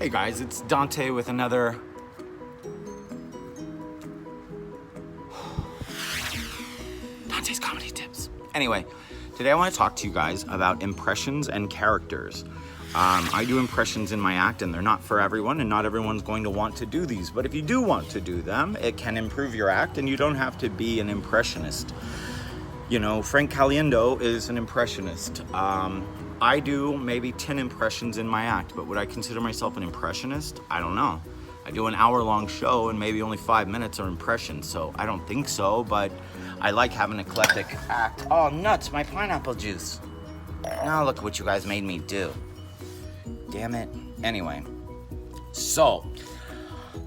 Hey guys, it's Dante with another Dante's Comedy Tips. Anyway, today I want to talk to you guys about impressions and characters. I do impressions in my act and they're not for everyone and not everyone's going to want to do these. But if you do want to do them, it can improve your act and you don't have to be an impressionist. You know, Frank Caliendo is an impressionist. I do maybe 10 impressions in my act, but would I consider myself an impressionist? I don't know. I do an hour-long show and maybe only 5 minutes are impressions, so I don't think so, but I like having an eclectic act. Oh, nuts, my pineapple juice. Now look what you guys made me do. Damn it. Anyway, so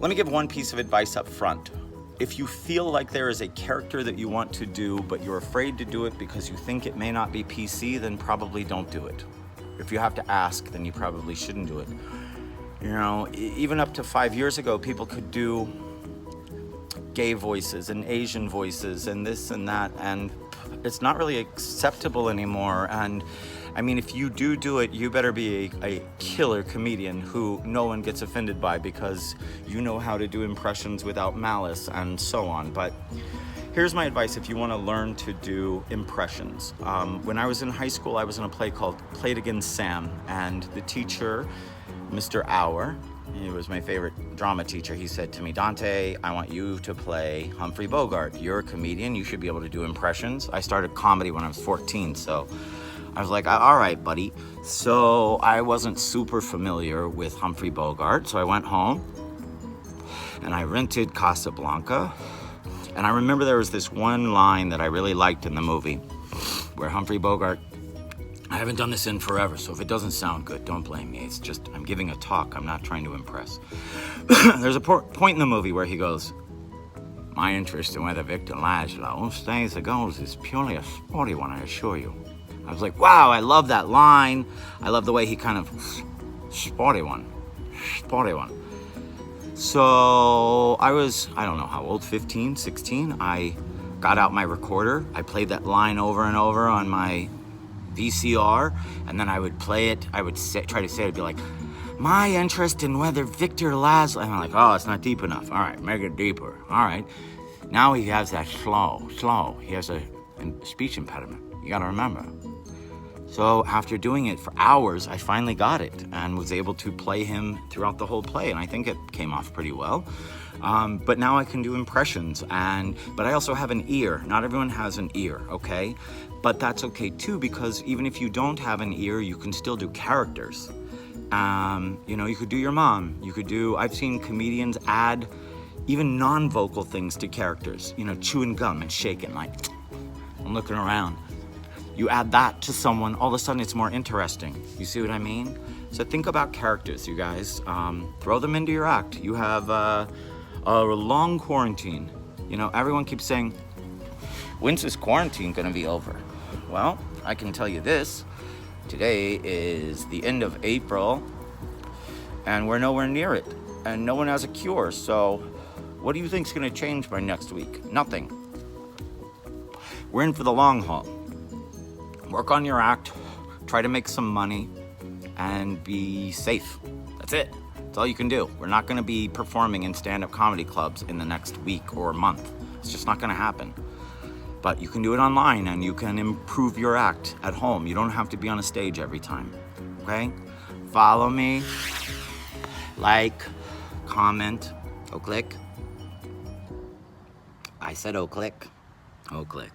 let me give one piece of advice up front. If you feel like there is a character that you want to do, but you're afraid to do it because you think it may not be PC, then probably don't do it. If you have to ask, then you probably shouldn't do it. You know, even up to 5 years ago, people could do gay voices and Asian voices and this and that, and it's not really acceptable anymore. And I mean, if you do it, you better be a killer comedian who no one gets offended by because you know how to do impressions without malice and so on. But here's my advice if you want to learn to do impressions. When I was in high school, I was in a play called Play It Again, Sam, and the teacher, Mr. Auer, he was my favorite drama teacher. He said to me, Dante, I want you to play Humphrey Bogart. You're a comedian. You should be able to do impressions. I started comedy when I was 14, so I was like, all right, buddy. So I wasn't super familiar with Humphrey Bogart, so I went home and I rented Casablanca. And I remember there was this one line that I really liked in the movie where Humphrey Bogart, I haven't done this in forever, so if it doesn't sound good, don't blame me. It's just, I'm giving a talk. I'm not trying to impress. There's a point in the movie where he goes, my interest in whether Victor Laszlo stays or goes is purely a sporty one, I assure you. I was like, wow, I love that line. I love the way he kind of, sporty one. So I was, I don't know how old, 15, 16. I got out my recorder. I played that line over and over on my VCR, and then I would play it. I would try to say it. It'd be like, my interest in whether Victor Laszlo, and I'm like, oh, it's not deep enough. All right, make it deeper. All right. Now he has that slow. He has a speech impediment. You gotta remember. So after doing it for hours, I finally got it and was able to play him throughout the whole play, and I think it came off pretty well. But now I can do impressions, but I also have an ear. Not everyone has an ear, okay? But that's okay too, because even if you don't have an ear, you can still do characters. You know, you could do your mom. I've seen comedians add even non-vocal things to characters. You know, chewing gum and shaking, like, I'm looking around. You add that to someone, all of a sudden it's more interesting. You see what I mean? So think about characters, you guys. Throw them into your act. You have a long quarantine. You know, everyone keeps saying, when's this quarantine gonna be over? Well, I can tell you this. Today is the end of April, and we're nowhere near it. And no one has a cure, so what do you think's gonna change by next week? Nothing. We're in for the long haul. Work on your act, try to make some money, and be safe. That's it. That's all you can do. We're not gonna be performing in stand-up comedy clubs in the next week or month. It's just not gonna happen. But you can do it online and you can improve your act at home. You don't have to be on a stage every time, okay? Follow me, like, comment, click. I said click, click.